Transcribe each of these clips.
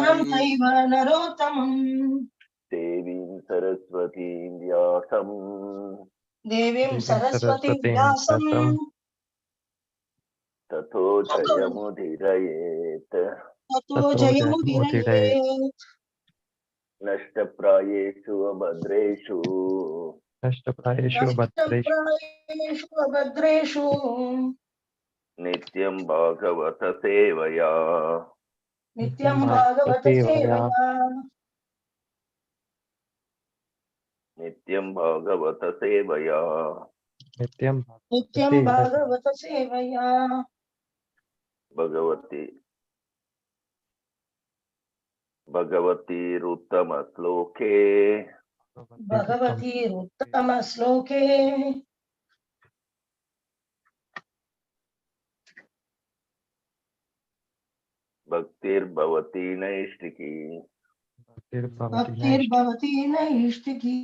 Naranam chaiva narottamam. Devim Saraswatim Vyasam. Devim Saraswati Vyasam. Tato Jayamudhirayet. Tato Jayamudirayet. Nashtaprayeshu Abhadreshu. Nashtaprayeshu Abhadreshu. Nityam Bhagavata Sevaya. Nityam Bhagavata Sevaya. Nityam Bhagavata Sevaya. Nityam Bhagavata Sevaya. Bhagavati Ruttama Sloke. Bhagavati Ruttama Sloke. Bhaktir Bhavati Naishtiki. Bhaktir Bhavati Naishtiki.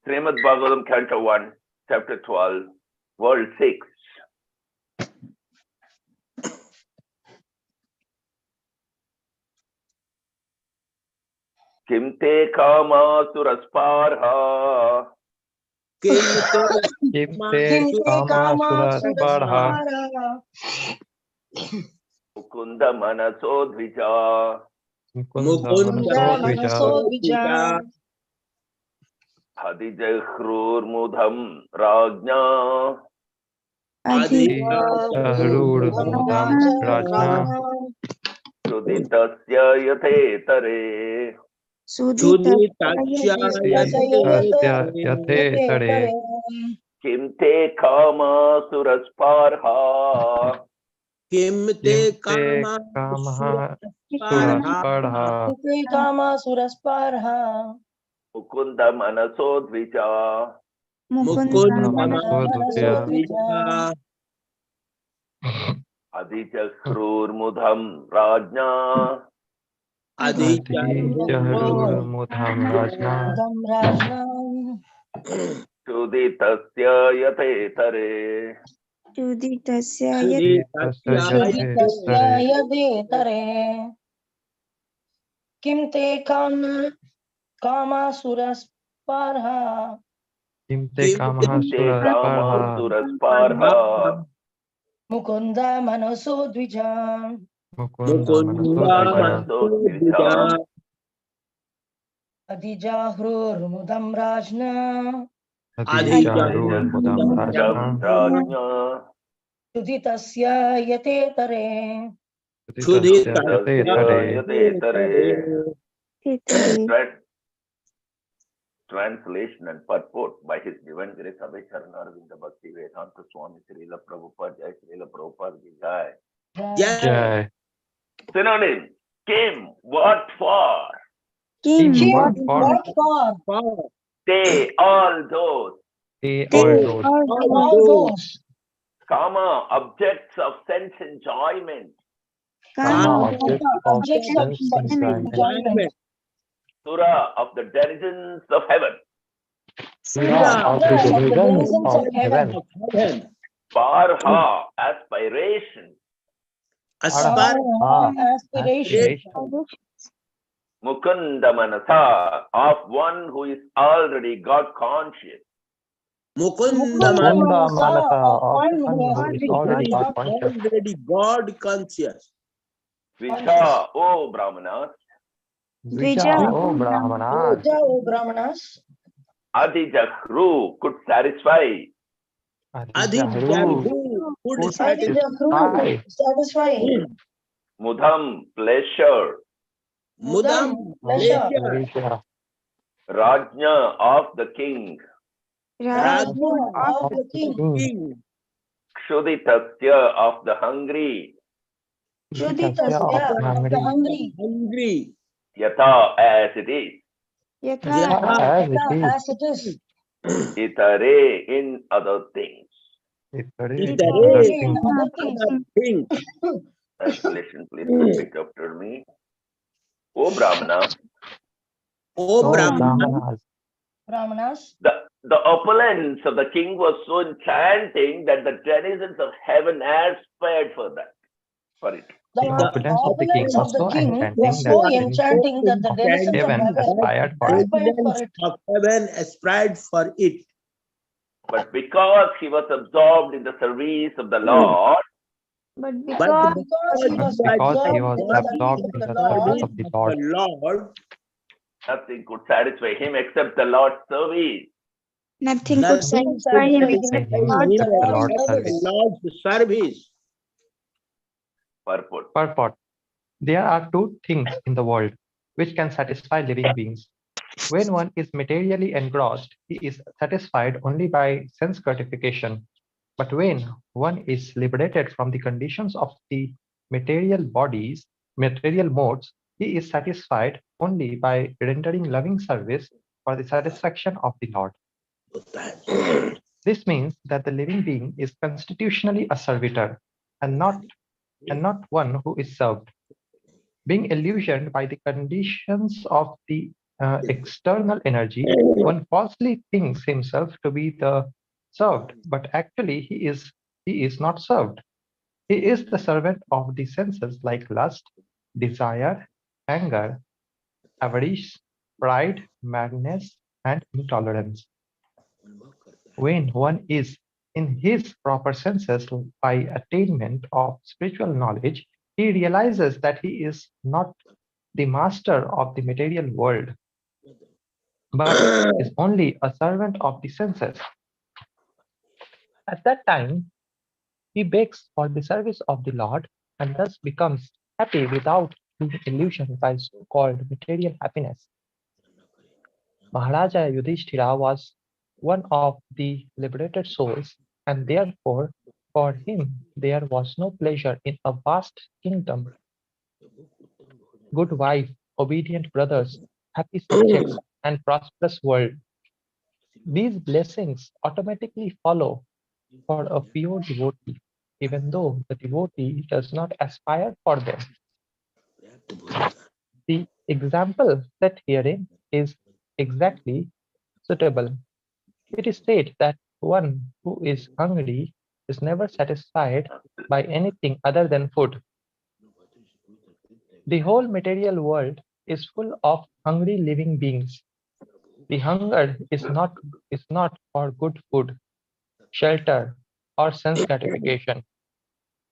Srimad Bhagavatam, Canto 1, Chapter 12, World 6. Kim te kama surasparha. Kim te kama surasparha. Mukunda manasodvija. Mukunda manasodvija. Adijahrur mudham rajna. Adijahrur mudham rajna. Suditasya yate tare. Suditasya yate tare. Kim te kama surasparha. Kim te kama surasparha. Kim te kama surasparha. Mukunda manasodvija. Mukunda manasodvija. Adijahrur mudham rajna. Adijahrur mudham rajna. Suditasya yate tare. Suditasya yate tare. Kim te kama surasparha. Kim te kama surasparha. Mukunda manasodvija. Mukunda manasodvija. Adijahrur mudam rajna. Adijahrur mudham rajna. Suditasya yate tare. Translation and purport by His Divine Grace Abhay Charanarvinda Bhakti Vedanta Swami Srila Prabhupada Jai Srila Prabhupada Ki Jai. Jai. Synonym: Kim, what for? Kim, what for? They, all those. All those. Kama, objects of sense enjoyment. Objects of sense enjoyment. Sura, of the denizens of heaven. Parha, aspiration. Mukunda manasa, of one who is already God conscious. Mukunda manasa, of one who is already God conscious. Vija, O Brahmanas. Adijahru, could satisfy. Could satisfy. Mudham, pleasure. Rajna, of the king. Kshuditasya, of the hungry. Yata, as it is. As it is. as it is. Itare in other things. Itare in other Itare things. other things. Translation, please repeat after me. O Brahmana, O O Brahmana, Brahmanas, Brahmanas, the opulence of the king was so enchanting that the denizens of heaven aspired for that, for it. the the opulence of the king opulence was of the so king enchanting was that so the denizens enchanting that the of denizens of heaven heaven aspired for it. aspired for it. Of heaven aspired for it. But because he was absorbed in the service of the Lord, But But because he But was because he absorbed was in the service absorbed of in the the Lord, service of the Lord, the Lord, nothing could satisfy him except the Lord's service. Nothing could nothing satisfy him satisfied except him the except Lord's the except the Lord's Lord's service. service. the Lord's service. Purport. Purport. There are two things in the world which can satisfy living beings. When one is materially engrossed, he is satisfied only by sense gratification. But when one is liberated from the conditions of the material bodies, material modes, he is satisfied only by rendering loving service for the satisfaction of the Lord. This means that the living being is constitutionally a servitor and not one who is served. Being illusioned by the conditions of the external energy, one falsely thinks himself to be the served, but actually he is not served. He is the servant of the senses like lust, desire, anger, avarice, pride, madness, and intolerance. When one is in his proper senses by attainment of spiritual knowledge, he realizes that he is not the master of the material world, but is only a servant of the senses. At that time, he begs for the service of the Lord and thus becomes happy without being illusioned by so-called material happiness. Maharaja Yudhishthira was one of the liberated souls, and therefore for him there was no pleasure in a vast kingdom, good wife, obedient brothers, happy subjects, and prosperous world. These blessings automatically follow for a pure devotee, even though the devotee does not aspire for them. The example set herein is exactly suitable. It is said that one who is hungry is never satisfied by anything other than food. The whole material world is full of hungry living beings. The hunger is not for good food, shelter, or sense gratification.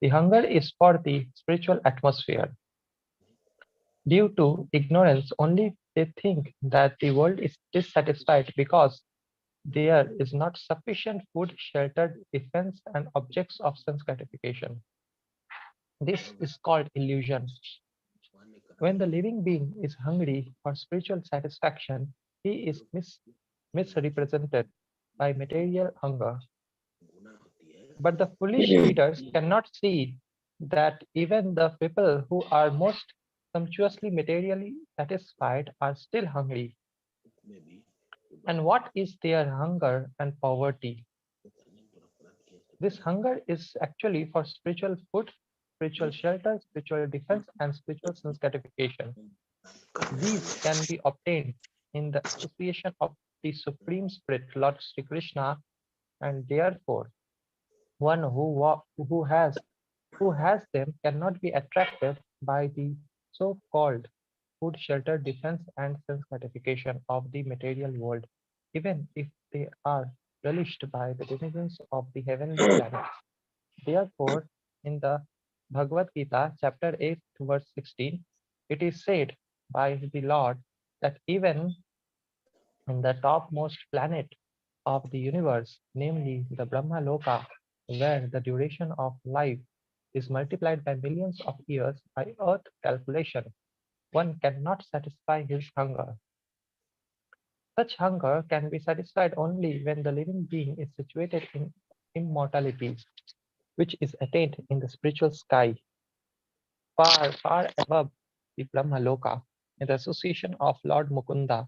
The hunger is for the spiritual atmosphere. Due to ignorance, only they think that the world is dissatisfied because there is not sufficient food, shelter, defense, and objects of sense gratification. This is called illusion. When the living being is hungry for spiritual satisfaction, he is misrepresented by material hunger. But the foolish readers cannot see that even the people who are most sumptuously materially satisfied are still hungry. And what is their hunger and poverty? This hunger is actually for spiritual food, spiritual shelter, spiritual defense, and spiritual sense gratification. These can be obtained in the association of the Supreme Spirit, Lord Sri Krishna, and therefore one who has them cannot be attracted by the so-called food, shelter, defense, and sense gratification of the material world, even if they are relished by the denizens of the heavenly planets. Therefore, in the Bhagavad Gita, chapter 8, verse 16, it is said by the Lord that even in the topmost planet of the universe, namely the Brahma Loka, where the duration of life is multiplied by millions of years by earth calculation, one cannot satisfy his hunger. Such hunger can be satisfied only when the living being is situated in immortality, which is attained in the spiritual sky, far, far above the Brahma Loka, in the association of Lord Mukunda.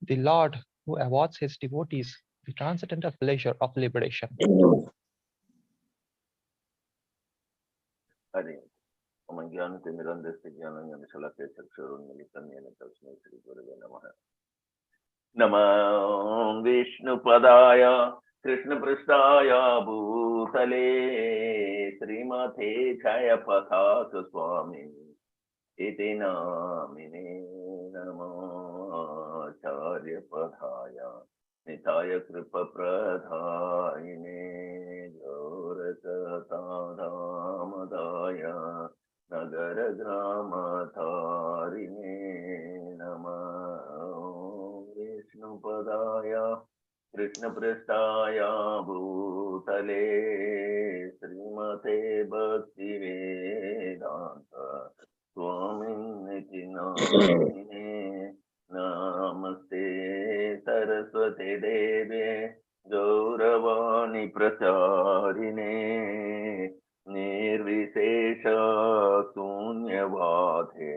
the Lord who awards his devotees the transcendental pleasure of liberation. Hare Om Jnana-timirandasya Jnana-Jnana-Shalakaya Chakshurunmilitam Yena Tasmai Shri Gurave Namaha. Namah Vishnu Padaya Krishna Prasthaya Bhutale Srimate Chaya Pathaka Swami Iti Namine Namah Acharya Padaya Nitaya Kripa Pradhaine Gauraka Dhamadaya Nagara Grama Tarine Namah Vishnu Padaya Krishna Prasthaya Bhutale Srimate Bhakti Vedanta Swamini Namine Namaste Saraswati Devi Gauravani Pracharine Nirvishesha Sunyavadhe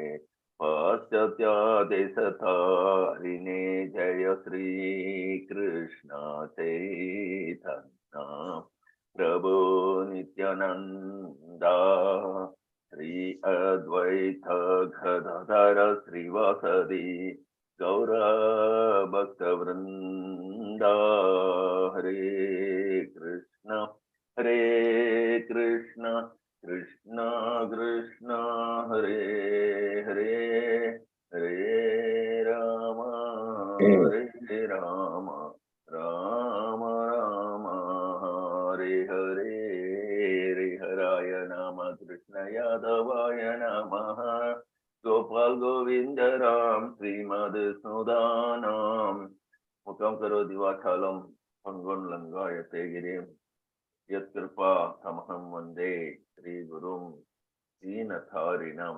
Paschatya Desatarine Jaya Sri Krishna Chaitanya Prabhu Nityananda Sri Advaita Gadadhara Srivasadi Gaura Bhakta Vrinda Hare Krishna Hare Krishna Krishna Krishna Hare Hare Hare Rama Hare Rama Rama Rama Hare Hare Hare Haraya Nama Krishna Yadavaya Namaha Gopal Govinda Ram Srimad Sudanam Mukam Karo Divachalam Pangon Langaya Tegirim Yat Kripa Samaham Vande Sri Gurum Dinatharinam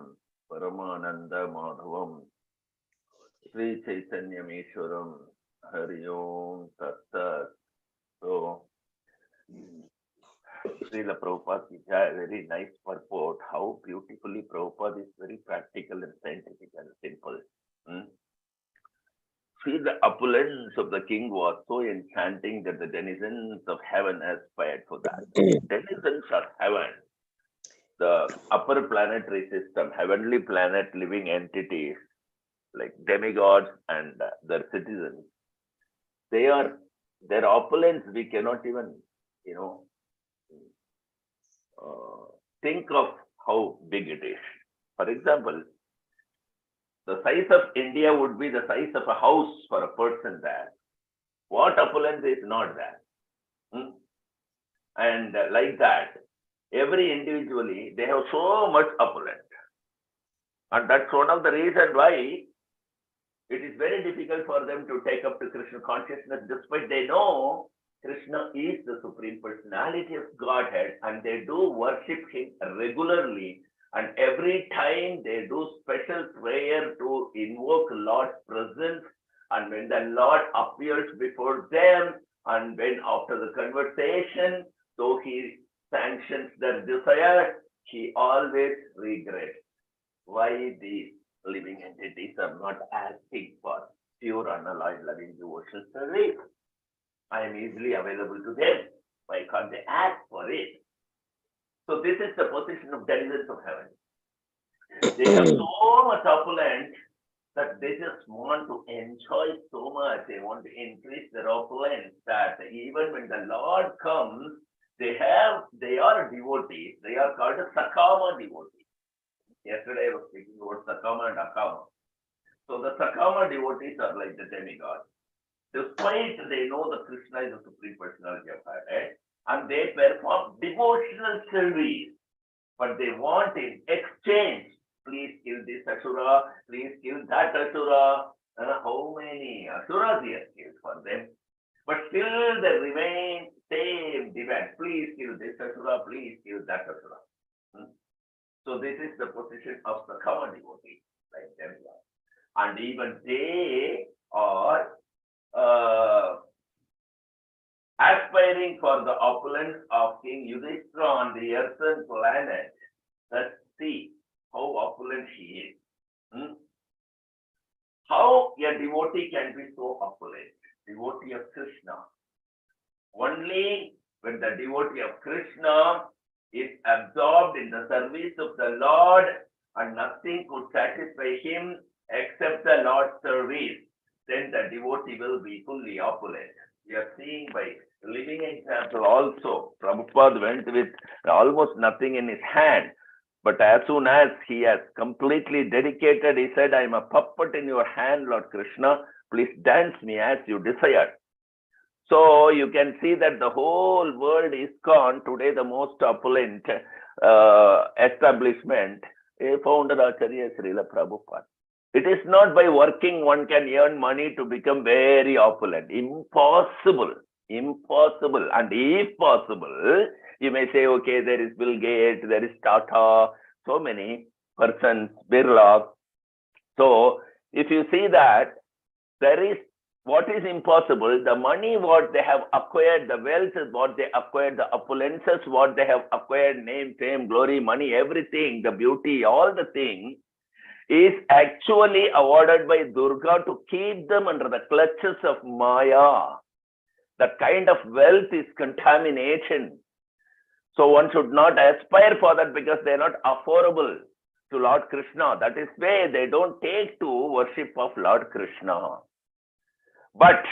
Paramananda Madhavam Sri Chaitanya Meshwaram Hari Om Tat Sat. So, Srila Prabhupada is a very nice purport. How beautifully Prabhupada is very practical and scientific and simple. See, the opulence of the king was so enchanting that the denizens of heaven aspired for that. Denizens of heaven, the upper planetary system, heavenly planet living entities like demigods and their citizens, their opulence we cannot even, think of how big it is. For example, the size of India would be the size of a house for a person there. What opulence is not there? And like that, every individually, they have so much opulence. And that's one of the reasons why it is very difficult for them to take up to Krishna consciousness, despite they know Krishna is the Supreme Personality of Godhead and they do worship Him regularly. And every time they do special prayer to invoke Lord's presence. And when the Lord appears before them, and when after the conversation, so He sanctions their desire, He always regrets why these living entities are not asking for pure unalloyed loving devotional service. I am easily available to them. Why can't they ask for it? So this is the position of denizens of heaven. They have so much opulence that they just want to enjoy so much. They want to increase their opulence that even when the Lord comes, they are devotees. They are called a Sakama devotees. Yesterday I was speaking about Sakama and Akama. So the Sakama devotees are like the demigods. Despite they know that Krishna is the Supreme Personality of Godhead, and they perform devotional service, but they want in exchange, please kill this Asura, please kill that Asura. How many Asuras he has killed for them? But still they remain same demand. Please kill this Asura, please kill that Asura. So this is the position of the common devotee, like them. And even they are aspiring for the opulence of King Yudhishthira on the earthen planet. Let's see how opulent he is. how a devotee can be so opulent? Devotee of Krishna. Only when the devotee of Krishna is absorbed in the service of the Lord and nothing could satisfy him except the Lord's service, then the devotee will be fully opulent. We are seeing by living example also. Prabhupada went with almost nothing in his hand. But as soon as he has completely dedicated, he said, I am a puppet in your hand, Lord Krishna. Please dance me as you desire. So you can see that the whole world is gone. Today, the most opulent establishment, founder Acharya Srila Prabhupada. It is not by working one can earn money to become very opulent. Impossible. Impossible. And if possible, you may say, okay, there is Bill Gates, there is Tata, so many persons, Birla. So if you see that, there is what is impossible, the money what they have acquired, the wealth is what they acquired, the opulences what they have acquired, name, fame, glory, money, everything, the beauty, all the things, is actually awarded by Durga to keep them under the clutches of Maya. That kind of wealth is contamination. So one should not aspire for that because they are not affordable to Lord Krishna. That is why they don't take to worship of Lord Krishna. But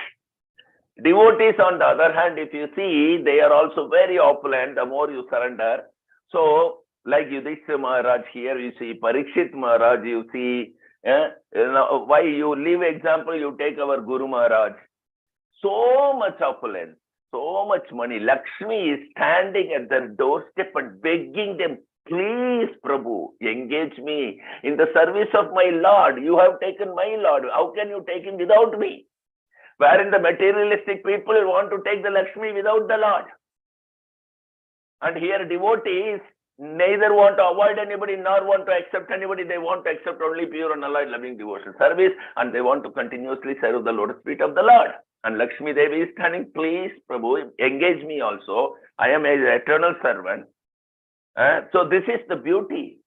devotees, on the other hand, if you see, they are also very opulent the more you surrender. So, like Yudhishthira Maharaj here, you see Parikshit Maharaj, you see, why you leave example, you take our Guru Maharaj. So much opulence, so much money. Lakshmi is standing at their doorstep and begging them, please, Prabhu, engage me in the service of my Lord. You have taken my Lord. How can you take him without me? Wherein the materialistic people want to take the Lakshmi without the Lord. And here devotees neither want to avoid anybody nor want to accept anybody. They want to accept only pure and allied loving devotion service, and they want to continuously serve the lotus feet of the Lord. And Lakshmi Devi is standing, please, Prabhu, engage me also. I am an eternal servant. So this is the beauty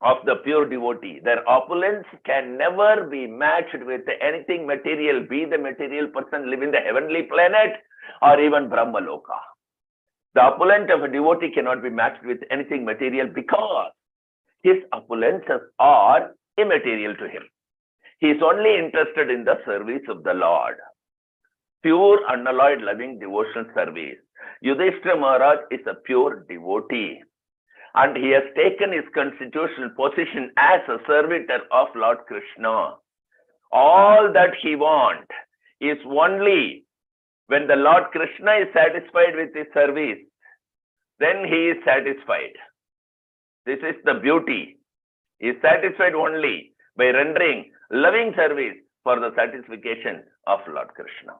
of the pure devotee. Their opulence can never be matched with anything material, be the material person live in the heavenly planet or even Brahma Loka. The opulence of a devotee cannot be matched with anything material because his opulences are immaterial to him. He is only interested in the service of the Lord. Pure, unalloyed, loving devotional service. Yudhishthira Maharaj is a pure devotee. And he has taken his constitutional position as a servitor of Lord Krishna. All that he wants is only when the Lord Krishna is satisfied with his service, then he is satisfied. This is the beauty. He is satisfied only by rendering loving service for the satisfaction of Lord Krishna.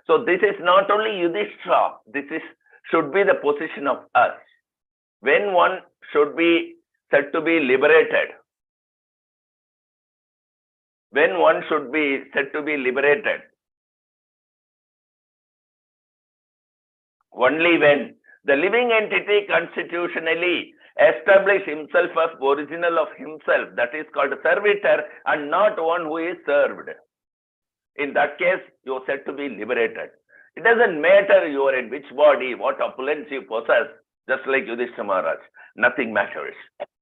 So this is not only Yudhishthira, this should be the position of us. When one should be said to be liberated, when one should be said to be liberated, only when the living entity constitutionally establish himself as original of himself, that is called a servitor, and not one who is served. In that case, you are said to be liberated. It doesn't matter you are in which body, what opulence you possess, just like Yudhishthira Maharaj. Nothing matters.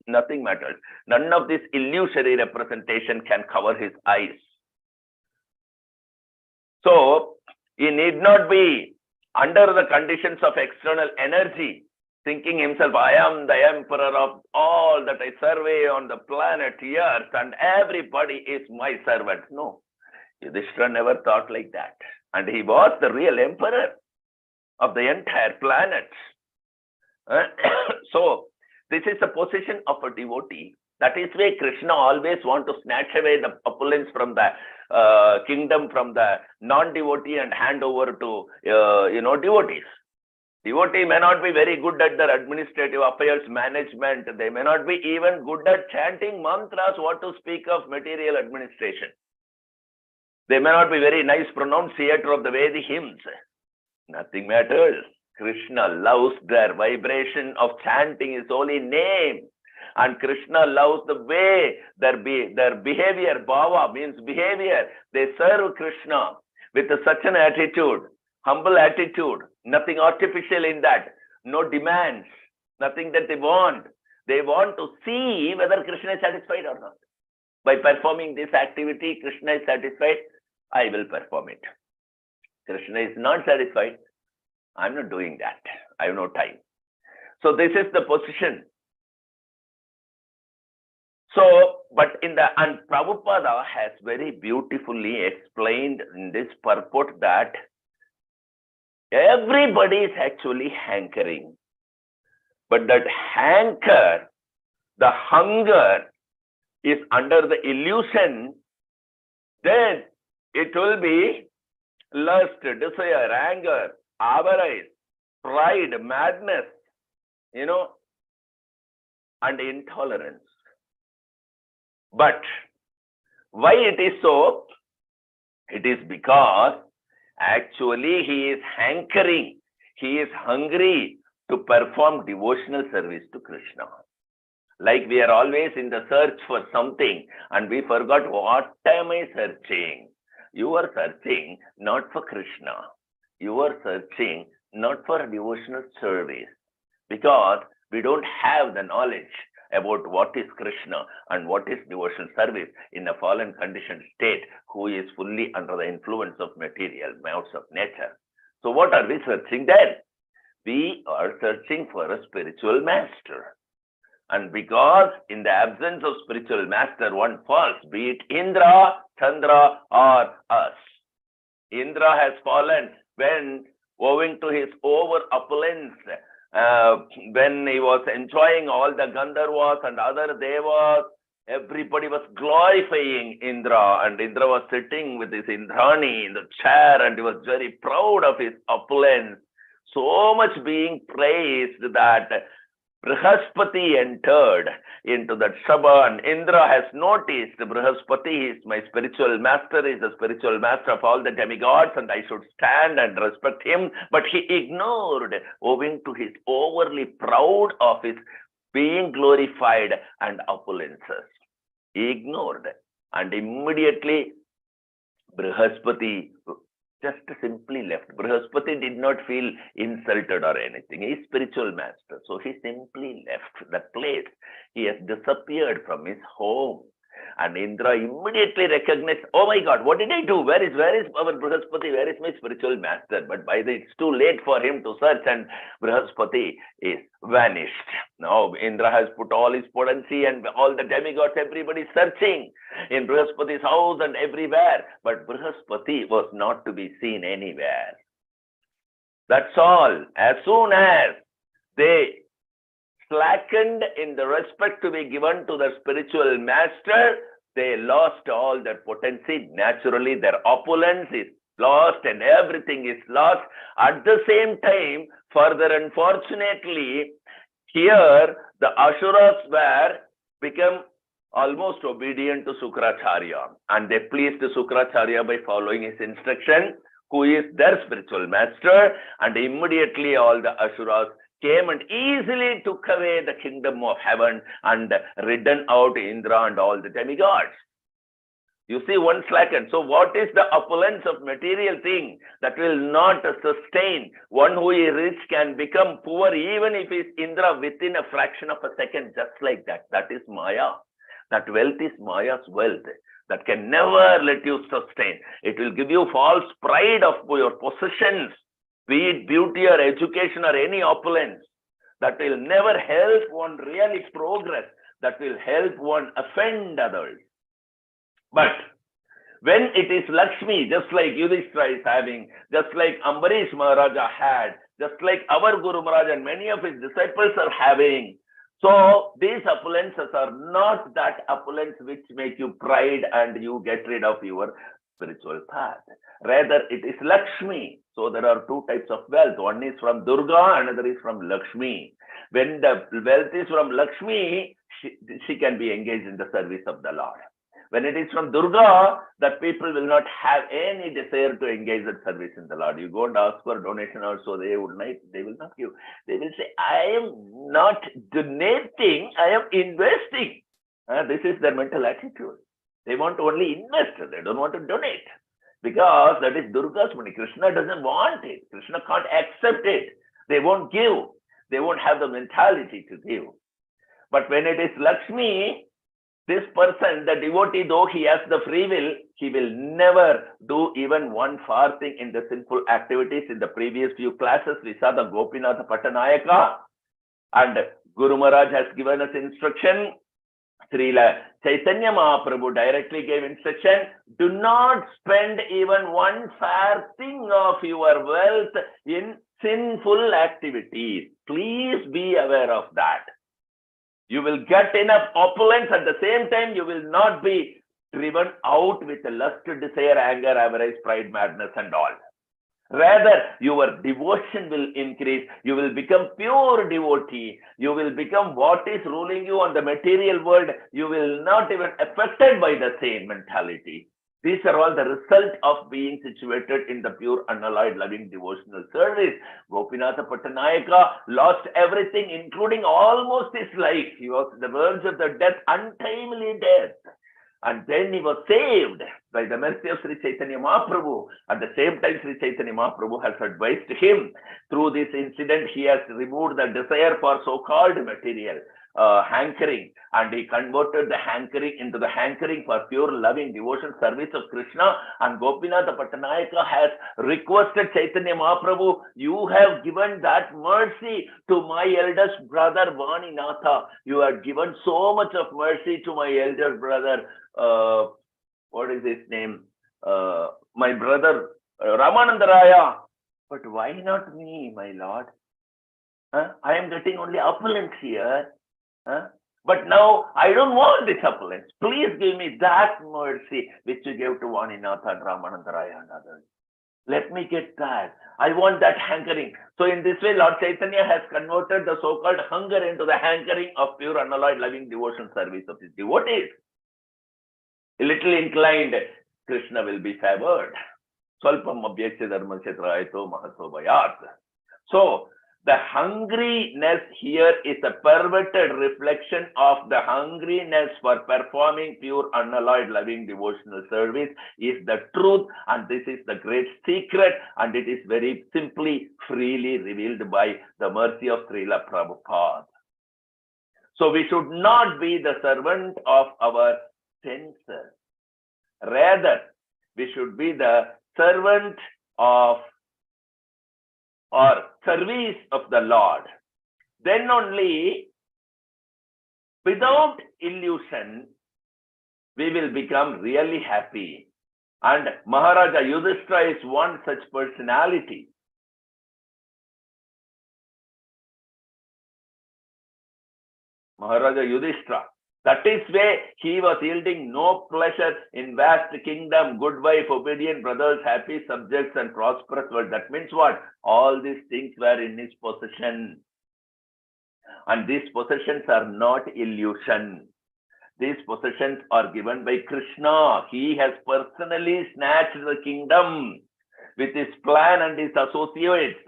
Nothing matters. None of this illusory representation can cover his eyes. So, he need not be under the conditions of external energy, thinking himself, I am the emperor of all that I survey on the planet Earth and everybody is my servant. No, Yudhishthira never thought like that. And he was the real emperor of the entire planet. So, this is the position of a devotee. That is why Krishna always wants to snatch away the opulence from the kingdom, from the non-devotee and hand over to, devotees. Devotee may not be very good at their administrative affairs management. They may not be even good at chanting mantras, what to speak of material administration. They may not be very nice pronunciator of the Vedic hymns. Nothing matters. Krishna loves their vibration of chanting his holy name. And Krishna loves the way their behavior, bhava means behavior. They serve Krishna with such an attitude, humble attitude, nothing artificial in that, no demands, nothing that they want. They want to see whether Krishna is satisfied or not. By performing this activity, Krishna is satisfied, I will perform it. Krishna is not satisfied, I'm not doing that. I have no time. So this is the position. So, but and Prabhupada has very beautifully explained in this purport that everybody is actually hankering. But that hanker, the hunger, is under the illusion, then it will be lust, desire, anger, avarice, pride, madness, and intolerance. But why it is so? It is because actually he is hankering, he is hungry to perform devotional service to Krishna. Like we are always in the search for something and we forgot what am I searching? You are searching not for Krishna. You are searching not for devotional service because we don't have the knowledge about what is Krishna and what is devotional service in a fallen conditioned state who is fully under the influence of material modes of nature. So what are we searching then? We are searching for a spiritual master. And because in the absence of spiritual master, one falls, be it Indra, Chandra, or us. Indra has fallen when, owing to his over opulence, when he was enjoying all the Gandharvas and other devas, everybody was glorifying Indra, and Indra was sitting with his Indrani in the chair, and he was very proud of his opulence, so much being praised that Brihaspati entered into that Sabha, and Indra has noticed Brihaspati is my spiritual master, is the spiritual master of all the demigods, and I should stand and respect him. But he ignored, owing to his overly proud of his being glorified and opulences. He ignored, and immediately Brihaspati just simply left. Brihaspati did not feel insulted or anything. He is spiritual master. So he simply left the place. He has disappeared from his home. And Indra immediately recognized, oh my God, what did I do? Where is our Brihaspati? Where is my spiritual master? But it's too late for him to search, and Brihaspati is vanished. Now Indra has put all his potency and all the demigods, everybody searching in Brihaspati's house and everywhere. But Brihaspati was not to be seen anywhere. That's all. As soon as they slackened in the respect to be given to the spiritual master, they lost all their potency. Naturally, their opulence is lost and everything is lost. At the same time, further unfortunately, here the Asuras become almost obedient to Sukracharya, and they pleased Sukracharya by following his instruction, who is their spiritual master, and immediately all the Asuras came and easily took away the kingdom of heaven and ridden out Indra and all the demigods. You see, one slacken. So what is the opulence of material thing that will not sustain? One who is rich can become poor even if he is Indra within a fraction of a second, just like that. That is Maya. That wealth is Maya's wealth. That can never let you sustain. It will give you false pride of your possessions, be it beauty or education or any opulence. That will never help one really progress. That will help one offend others. But when it is Lakshmi, just like Yudhishthira is having, just like Ambarish Maharaja had, just like our Guru Maharaj and many of his disciples are having. So these opulences are not that opulence which make you pride and you get rid of your spiritual path. Rather, it is Lakshmi. So there are two types of wealth. One is from Durga, another is from Lakshmi. When the wealth is from Lakshmi, she can be engaged in the service of the Lord. When it is from Durga, that people will not have any desire to engage in service in the Lord. You go and ask for donation also, they will not give. They will say, I am not donating, I am investing. This is their mental attitude. They want to only invest, they don't want to donate. Because that is Durga's money. Krishna doesn't want it. Krishna can't accept it. They won't give. They won't have the mentality to give. But when it is Lakshmi, this person, the devotee, though he has the free will, he will never do even one far thing in the sinful activities. In the previous few classes, we saw the Gopinath Pattanayaka, and Guru Maharaj has given us instruction. Srila Chaitanya Mahaprabhu directly gave instruction, do not spend even one fair thing of your wealth in sinful activities. Please be aware of that. You will get enough opulence, at the same time you will not be driven out with lust, desire, anger, avarice, pride, madness and all. Rather, your devotion will increase. You will become pure devotee. You will become what is ruling you on the material world. You will not even affected by the same mentality. These are all the result of being situated in the pure, unalloyed, loving, devotional service. Gopinatha Pattanayaka lost everything, including almost his life. He was on the verge of the death, untimely death. And then he was saved by the mercy of Sri Chaitanya Mahaprabhu. At the same time, Sri Chaitanya Mahaprabhu has advised him. Through this incident, he has removed the desire for so-called material hankering, and he converted the hankering into the hankering for pure loving devotion service of Krishna. And Gopinatha Pattanayaka has requested Chaitanya Mahaprabhu, you have given that mercy to my eldest brother Vaninatha. You have given so much of mercy to my elder brother, what is his name? My brother Ramanandaraya. But why not me, my lord? I am getting only opulence here. But now I don't want this opulence. Please give me that mercy which you gave to Vaninatha and Ramanandaraya and others. Let me get that. I want that hankering. So in this way, Lord Chaitanya has converted the so-called hunger into the hankering of pure, unalloyed, loving devotion service of his devotees. A little inclined, Krishna will be favored. Swalpam abhyaksya dharmasya trayato mahato bhayat. So, the hungriness here is a perverted reflection of the hungriness for performing pure, unalloyed, loving devotional service is the truth, and this is the great secret, and it is very simply, freely revealed by the mercy of Srila Prabhupada. So we should not be the servant of our senses. Rather, we should be the servant of or service of the Lord. Then only, without illusion, we will become really happy. And Maharaja Yudhishthira is one such personality. Maharaja Yudhishthira. That is why he was yielding no pleasure in vast kingdom, good wife, obedient brothers, happy subjects, and prosperous world. That means what? All these things were in his possession. And these possessions are not illusion. These possessions are given by Krishna. He has personally snatched the kingdom with his plan and his associates.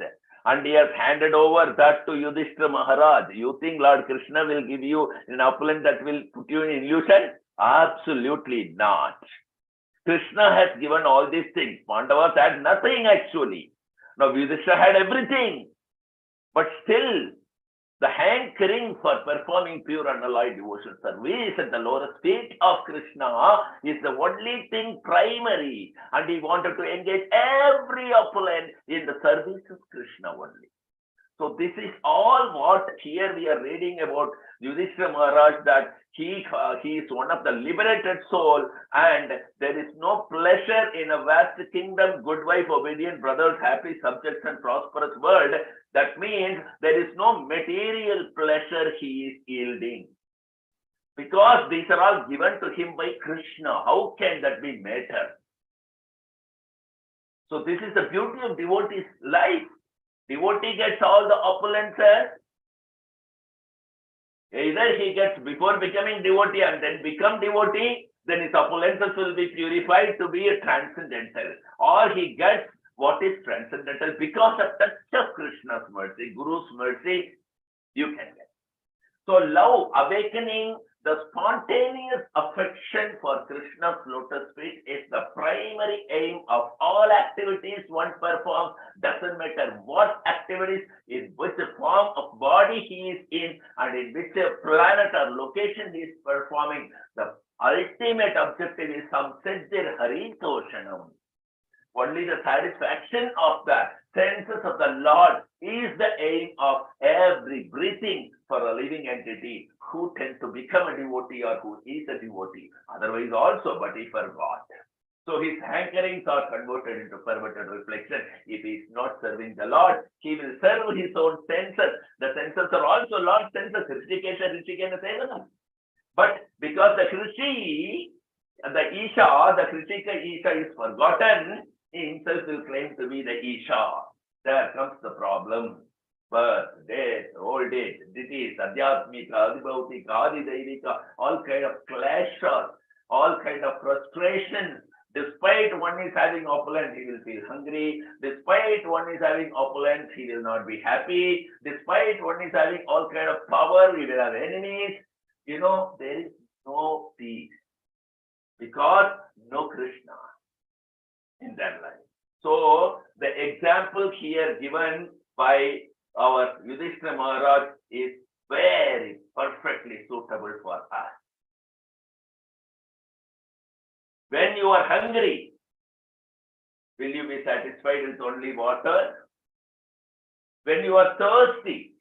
And he has handed over that to Yudhishthira Maharaj. You think Lord Krishna will give you an opulence that will put you in illusion? Absolutely not. Krishna has given all these things. Pandavas had nothing actually. Now Yudhishthira had everything. But still, the hankering for performing pure unalloyed devotion service at the lower feet of Krishna is the only thing primary. And he wanted to engage every opulent in the service of Krishna only. So this is all what here we are reading about Yudhishthira Maharaj, that he is one of the liberated soul, and there is no pleasure in a vast kingdom, good wife, obedient brothers, happy subjects and prosperous world. That means there is no material pleasure he is yielding. Because these are all given to him by Krishna. How can that be matter? So this is the beauty of devotee's life. Devotee gets all the opulences. Either he gets before becoming devotee and then become devotee, then his opulences will be purified to be a transcendental, or he gets what is transcendental because of touch of Krishna's mercy, Guru's mercy, you can get. So love, awakening the spontaneous affection for Krishna's lotus feet is the primary aim of all activities one performs. Doesn't matter what activities, in which form of body he is in, and in which planet or location he is performing. The ultimate objective is samsiddhir haritoshanam. Only the satisfaction of the senses of the Lord is the aim of every breathing for a living entity who tends to become a devotee or who is a devotee. Otherwise also, but he forgot. So his hankerings are converted into perverted reflection. If he is not serving the Lord, he will serve his own senses. The senses are also Lord's senses. Rishikena. But because the Krishi, the Isha, the Krishika Isha is forgotten, he himself will claim to be the Isha. There comes the problem. Birth, death, old age, disease, adhyatmika, adibhautika, adidaivika, all kind of clashes, all kind of frustrations. Despite one is having opulence, he will feel hungry. Despite one is having opulence, he will not be happy. Despite one is having all kind of power, he will have enemies. You know, there is no peace because no Krishna in their life. So the example here given by our Yudhishthira Maharaj is very perfectly suitable for us. When you are hungry, will you be satisfied with only water? When you are thirsty,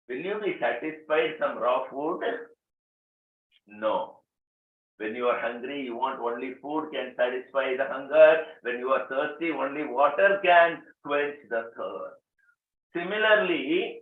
will you be satisfied with some raw food? No. When you are hungry, you want only food can satisfy the hunger. When you are thirsty, only water can quench the thirst. Similarly,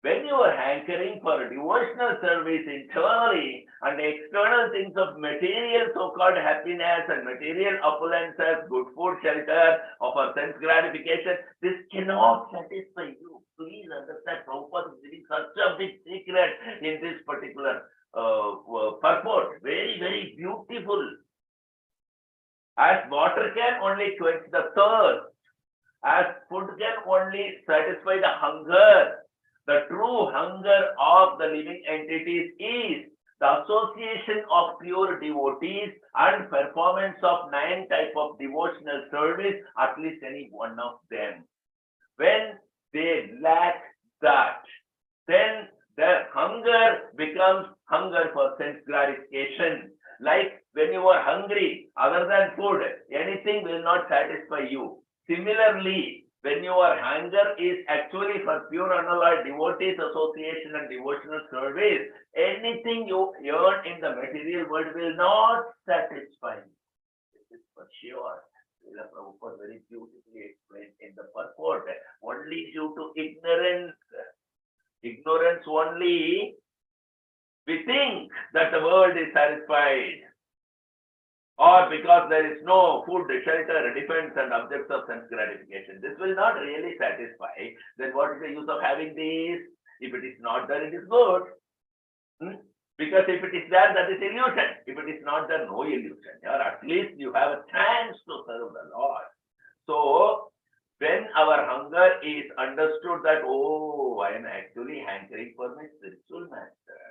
when you are hankering for devotional service internally and external things of material so-called happiness and material opulences, good food, shelter, or for sense gratification, this cannot satisfy you. Please understand, Prabhupada is giving such a big secret in this particular purport. Very, very beautiful. As water can only quench the thirst, as food can only satisfy the hunger, the true hunger of the living entities is the association of pure devotees and performance of 9 types of devotional service, at least any one of them. When they lack that, then their hunger becomes hunger for sense gratification. Like when you are hungry, other than food, anything will not satisfy you. Similarly, when your hunger is actually for pure unalloyed devotees association and devotional service, anything you earn in the material world will not satisfy you. This is for sure. Srila Prabhupada very beautifully explained in the purport. Only due to ignorance only, we think that the world is satisfied. Or because there is no food, shelter, defense, and objects of sense gratification. This will not really satisfy. Then what is the use of having these? If it is not there, it is good. Because if it is there, that is illusion. If it is not there, no illusion. Or at least you have a chance to serve the Lord. So, when our hunger is understood that, oh, I am actually hankering for my spiritual master.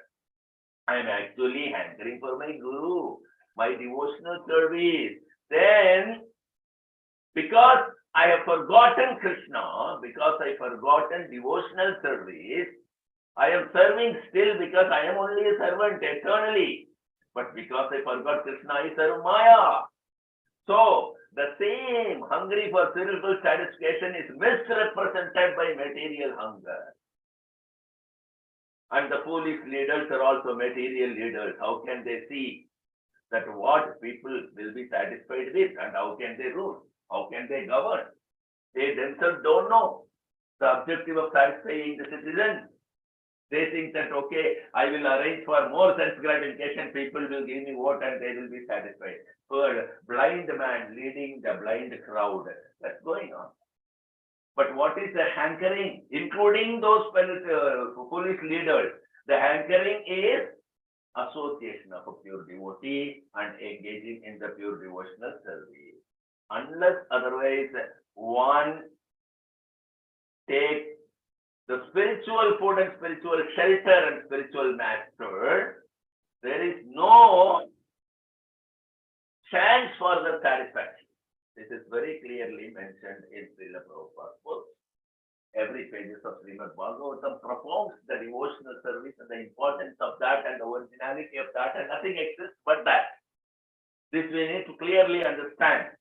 I am actually hankering for my Guru, my devotional service. Then, because I have forgotten Krishna, because I have forgotten devotional service, I am serving still because I am only a servant eternally. But because I forgot Krishna, I serve Maya. So, the same hungry for spiritual satisfaction is misrepresented by material hunger. And the foolish leaders are also material leaders. How can they see that what people will be satisfied with and how can they rule? How can they govern? They themselves don't know the objective of satisfying the citizens. They think that, okay, I will arrange for more sense gratification, people will give me vote and they will be satisfied. Third, blind man leading the blind crowd. That's going on. But what is the hankering, including those foolish leaders? The hankering is association of a pure devotee and engaging in the pure devotional service. Unless otherwise one takes the spiritual food and spiritual shelter and spiritual master, there is no chance for the satisfaction. This is very clearly mentioned in Srila Prabhupada's book. Every pages of Srimad Bhagavatam propounds the devotional service and the importance of that and the originality of that, and nothing exists but that. This we need to clearly understand,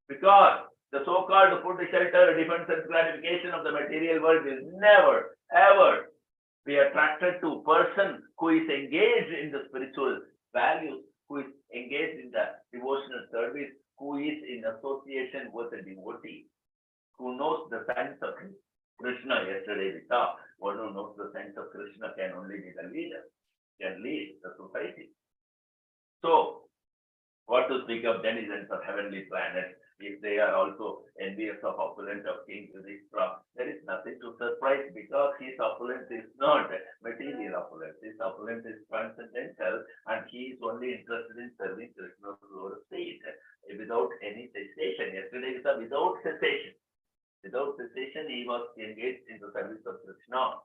because the so-called food, shelter, defense and gratification of the material world will never, ever be attracted to a person who is engaged in the spiritual values, who is engaged in the devotional service, who is in association with a devotee, who knows the sense of Krishna. Yesterday we talked, one who knows the sense of Krishna can only be the leader, can lead the society. So, what to speak of denizens of heavenly planets, if they are also envious of opulence of King Yudhishthira? There is nothing to surprise, because his opulence is not material opulence. His opulence is transcendental, and he is only interested in serving Krishna's Lord state without any cessation. Yesterday we saw without cessation. Without cessation, he was engaged in the service of Krishna.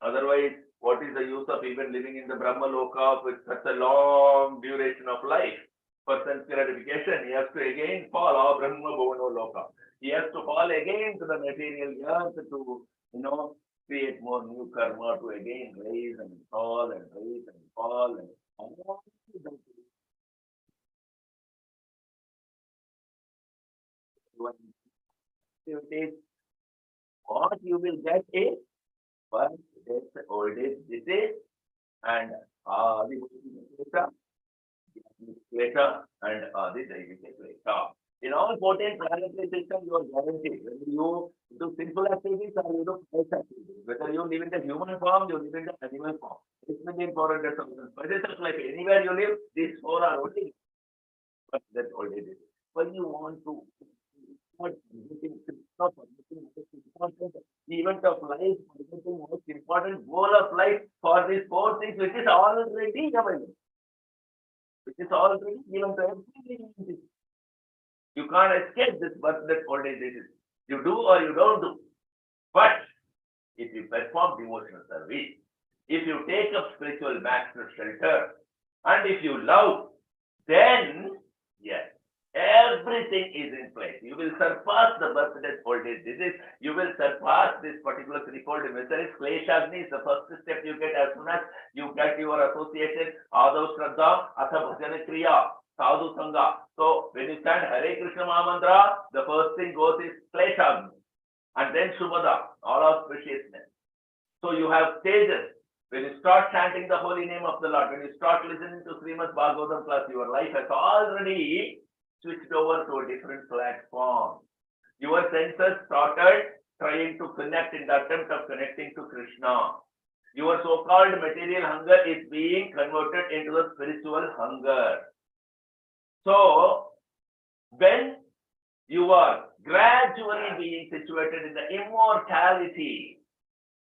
Otherwise, what is the use of even living in the Brahma Loka with such a long duration of life? For sense gratification, he has to again fall off Brahma Bhavano Loka. He has to fall again to the material earth to, create more new karma, to again rise and fall and rise and fall and all that. What you will get is first death, old age, disease, and the later and the diabetes later. In all 14 planetary systems, you are guaranteed. Whether you do simple activities or you do complex activities, whether you live in the human form, you live in the animal form. It's within 400,000 phases of life. Anywhere you live, these four are only. But that's already. But you want to. The event of life, the most important goal of life for these four things, which is already available, which is already given to every. You can't escape this birth, death, old age disease. You do or you don't do. But if you perform devotional service, if you take up spiritual master shelter, and if you love, then yes, everything is in place. You will surpass the birth, death, old age disease. You will surpass this particular threefold misery. Kleshagni is the first step you get as soon as you get your association. Adav Shraddha, Atha Bhajana Kriya, Sadhu Sangha. So when you chant Hare Krishna Mahamantra, the first thing goes is Kleshagni. And then Shubhada, all auspiciousness. So you have stages. When you start chanting the holy name of the Lord, when you start listening to Srimad Bhagavatam class, your life has already switched over to a different platform. Your senses started trying to connect in the attempt of connecting to Krishna. Your so-called material hunger is being converted into a spiritual hunger. So, when you are gradually being situated in the immortality,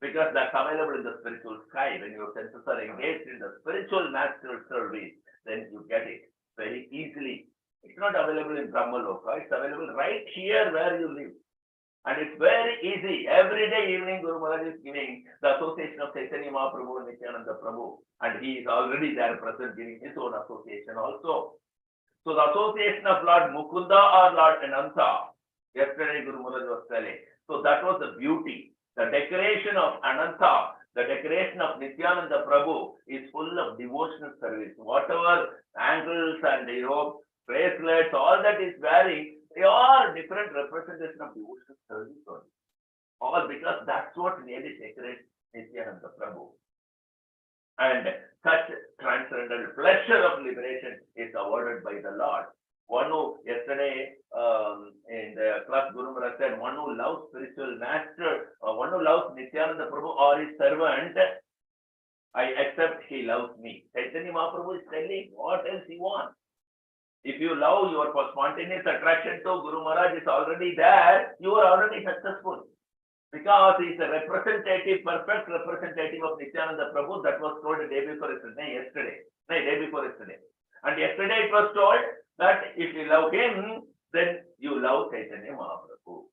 because that's available in the spiritual sky, when your senses are engaged in the spiritual master service, then you get it very easily. It's not available in Brahma Loka, it's available right here where you live. And it's very easy. Every day evening, Guru Maharaj is giving the association of Chaitanya Mahaprabhu and Nityananda Prabhu. And he is already there present giving his own association also. So the association of Lord Mukunda or Lord Ananta, yesterday Guru Maharaj was telling. So that was the beauty. The decoration of Ananta, the decoration of Nityananda Prabhu is full of devotional service. Whatever angles and bracelets, all that is wearing, they are different representation of devotional service only. All because that's what really decorates Nityananda Prabhu. And such transcendental pleasure of liberation is awarded by the Lord. One who yesterday in the class Guru Maharaj said, one who loves spiritual master, one who loves Nityananda Prabhu or his servant, I accept he loves me. Chaitanya Mahaprabhu is telling what else he wants. If you love your spontaneous attraction to Guru Maharaj is already there, you are already successful. because he is a representative, perfect representative of Nityananda Prabhu. That was told the day before yesterday. Day before yesterday. And yesterday it was told that if you love him, then you love Chaitanya Mahaprabhu.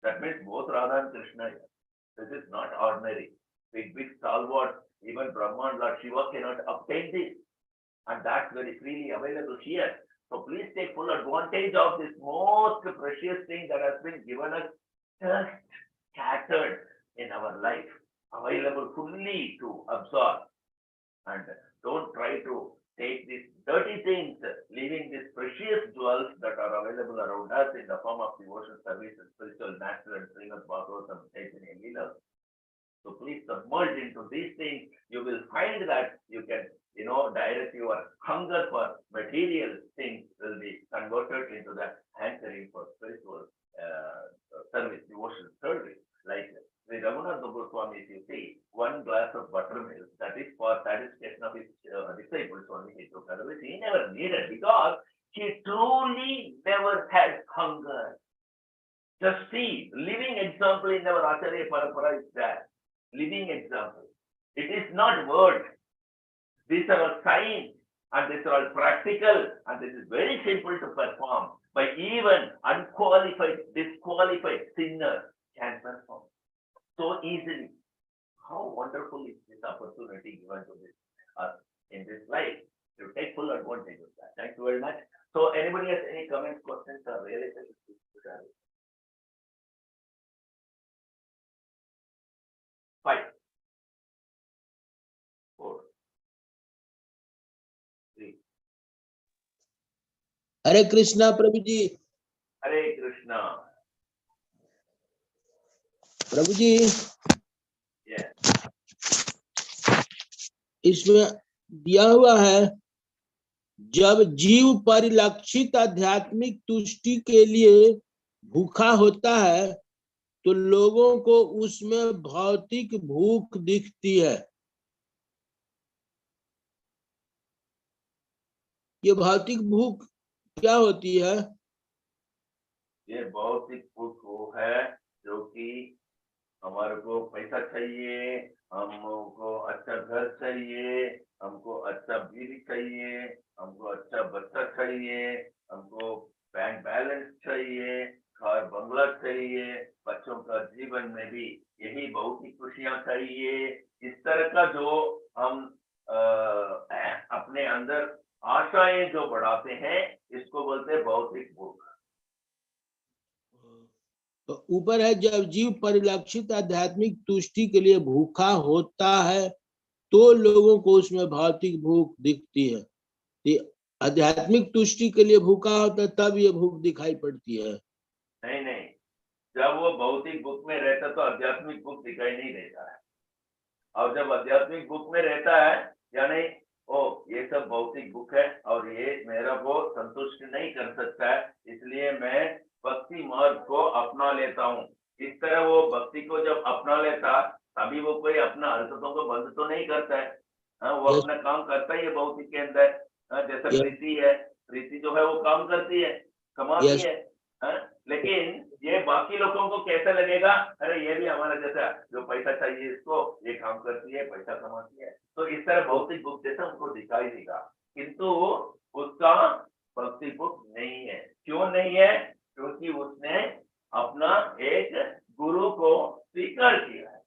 That means both Radha and Krishna. This is not ordinary. Big stalwart, even Brahma and Lord Shiva cannot obtain this. And that's very freely available here. So please take full advantage of this most precious thing that has been given us, just scattered in our life, available fully to absorb. And don't try to take these dirty things, leaving these precious jewels that are available around us in the form of devotion service and spiritual master and Srimad Bhagavatam, Chaitanya Leela. So please submerge into these things. You will find that you can, direct your hunger for material things will be converted into the hankering for spiritual service, devotion service. Like the Raghunath Goswami, if you see, one glass of buttermilk, that is for satisfaction of his disciples only he took. Otherwise, he never needed, because he truly never had hunger. Just see, living example in our Acharya Parampara is that. Living example. It is not word. These are all signs, and these are all practical, and this is very simple to perform by even unqualified, disqualified sinners can perform so easily. How wonderful is this opportunity given to us in this life to take full advantage of that. Thank you very much. So anybody has any comments, questions, or realizations? Five, four, three. Hare Krishna Prabhu ji. Hare Krishna Prabhu ji, yes. इसमें दिया हुआ है, जब जीव परिलक्षित आध्यात्मिक तुष्टि के लिए भूखा होता है तो लोगों को उसमें भौतिक भूख दिखती है। ये भौतिक भूख क्या होती है? ये भौतिक भूख वो है जो कि हमारे को पैसा चाहिए, हमको अच्छा घर चाहिए, हमको अच्छा बीवी चाहिए, हमको अच्छा बच्चा चाहिए, हमको बैंक बैलेंस चाहिए, घर बंगला चाहिए, बच्चों का जीवन में भी यही भौतिक खुशियां चाहिए। इस तरह का जो हम अपने अंदर आशाएं जो बढ़ाते हैं, इसको बोलते हैं भौतिक भूख। तो ऊपर है, जब जीव परिलक्षित आध्यात्मिक तुष्टि के लिए भूखा होता है तो लोगों को उसमें भौतिक भूख दिखती है। आध्यात्मिक तुष्टि के लिए भूखा होता है तब ये भूख दिखाई पड़ती है। नहीं, जब वो भौतिक भूख में रहता तो आध्यात्मिक भूख दिखाई नहीं देता है, और जब आध्यात्मिक भूख में रहता है, यानी ये सब भौतिक भूख है और ये मेरा को संतुष्ट नहीं कर सकता है, इसलिए मैं भक्ति मार्ग को अपना लेता हूँ। इस तरह वो भक्ति को जब अपना लेता, तभी वो कोई अपना हरकतों को बंद तो नहीं करता है। वो अपना काम करता ही है भौतिक के अंदर। जैसे प्रीति है, प्रीति जो है वो काम करती है, कमाती है, लेकिन ये बाकी लोगों को कैसा लगेगा, अरे ये भी हमारा जैसा जो पैसा चाहिए इसको, ये काम करती है, पैसा कमाती है, तो इस तरह भौतिक भूख जैसा उनको दिखाई देगा, किंतु उसका भक्ति भूख नहीं है। क्यों नहीं है? क्योंकि उसने अपना एक गुरु को स्वीकार किया है।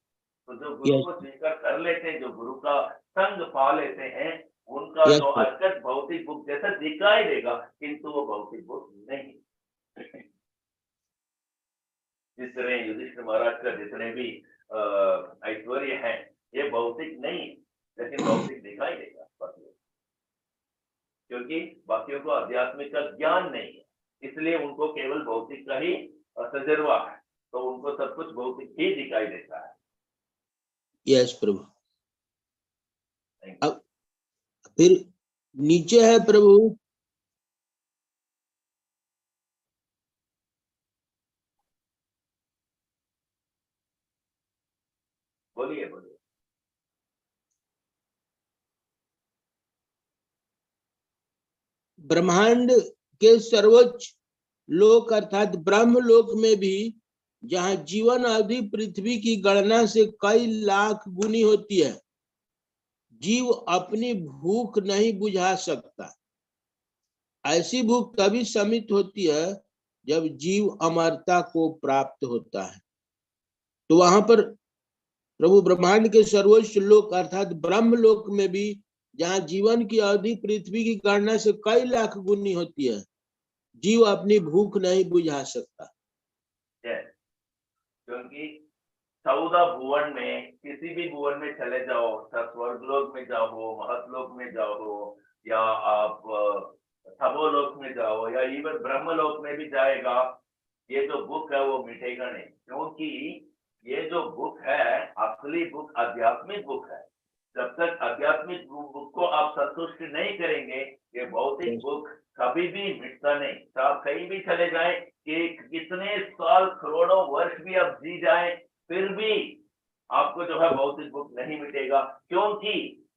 तो जो गुरु को स्वीकार कर लेते हैं, जो गुरु का संग पा लेते हैं, उनका जो हरकत भौतिक भूख जैसा दिखाई देगा, किंतु वो भौतिक भूख नहीं। जिस तरह युधिष्ठिर महाराज का जितने भी ऐश्वर्य है, ये भौतिक नहीं, लेकिन भौतिक दिखाई देगा बाकियों, क्योंकि बाकियों को आध्यात्मिक का ज्ञान नहीं है, इसलिए उनको केवल भौतिक का ही तजर्बा है, तो उनको सब कुछ भौतिक ही दिखाई देता है। यस प्रभु। अब फिर नीचे है प्रभु, बोलिए। ब्रह्मांड के सर्वोच्च लोक अर्थात ब्रह्म लोक में भी जहाँ जीवन अवधि पृथ्वी की गणना से कई लाख गुनी होती है, जीव अपनी भूख नहीं बुझा सकता। ऐसी भूख तभी सीमित होती है जब जीव अमरता को प्राप्त होता है। तो वहां पर प्रभु ब्रह्मांड के सर्वोच्च लोक अर्थात ब्रह्म लोक में भी, जहाँ जीवन की अवधि पृथ्वी की गणना से कई लाख गुनी होती है, जीव अपनी भूख नहीं बुझा सकता। क्योंकि 14 भुवन में किसी भी भुवन में चले जाओ, स्वर्गलोक में जाओ, महतलोक में जाओ, या आप तपोलोक में जाओ, या इवन ब्रह्मलोक में भी जाएगा, ये जो भूख है वो मिटेगा नहीं। क्योंकि ये जो भूख है, असली भूख आध्यात्मिक भूख है। जब तक आध्यात्मिक भूख को आप संतुष्ट नहीं करेंगे, ये भौतिक भूख कभी भी मिटता नहीं। तो आप कहीं भी चले जाए कि कितने साल करोड़ों वर्ष भी आप जी जाए, फिर भी आपको जो है भौतिक भूख नहीं मिटेगा। क्योंकि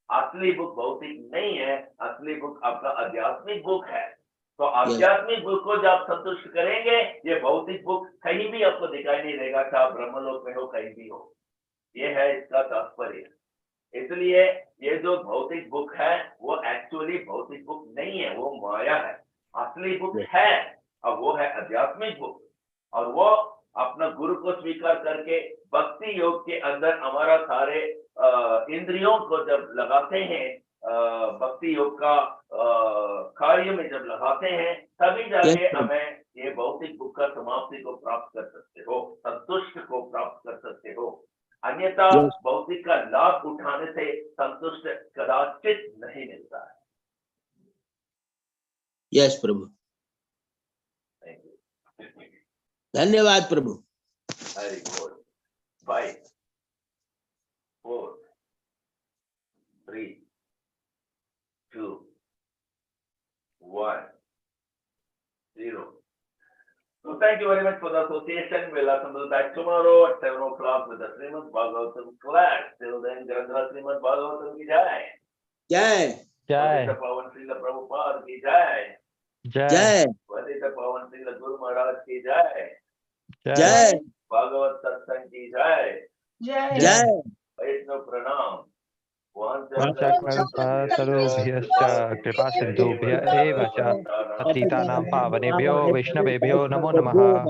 असली भूख भौतिक नहीं है, असली भूख आपका आध्यात्मिक भूख है। तो आध्यात्मिक भूख को जब संतुष्ट करेंगे, ये भौतिक भूख कहीं भी आपको दिखाई नहीं देगा, चाहे ब्रह्मलोक में हो, कहीं भी हो। ये है इसका तात्पर्य। इसलिए ये जो भौतिक भूख है वो एक्चुअली भौतिक भूख नहीं है, वो माया है। असली भूख है, और वो है आध्यात्मिक भूख। और वो अपना गुरु को स्वीकार करके भक्ति योग के अंदर हमारा सारे इंद्रियों को जब लगाते हैं, भक्ति योग का कार्य में जब लगाते हैं, तभी जाके हमें ये भौतिक भूख का समाप्ति को प्राप्त कर सकते हो, संतुष्ट को प्राप्त कर सकते हो। अन्यथा भौतिक का लाभ उठाने से संतुष्ट कदाचित नहीं मिलता है। यस प्रभु, धन्यवाद प्रभु। हरि बोल। 5 4 3 2 1 0. So thank you very much for the association. We'll assemble back tomorrow at 7 o'clock with the Srimad Bhagavatam class. Till then, Grandra Srimad Bhagavatam ki jai. जय जय Pawan Srila Prabhupada ki jai. जय जय Vadita Pawan Srila Guru Maharaj ki jai. जय Bhagavad Satsang ki jai. जय जय Vaishnav Pranam. सर्वभ्यश्च कृपा सिन्धुभ्य एव च पतितानां पावनेभ्यो वैष्णवेभ्यो नमो नमः।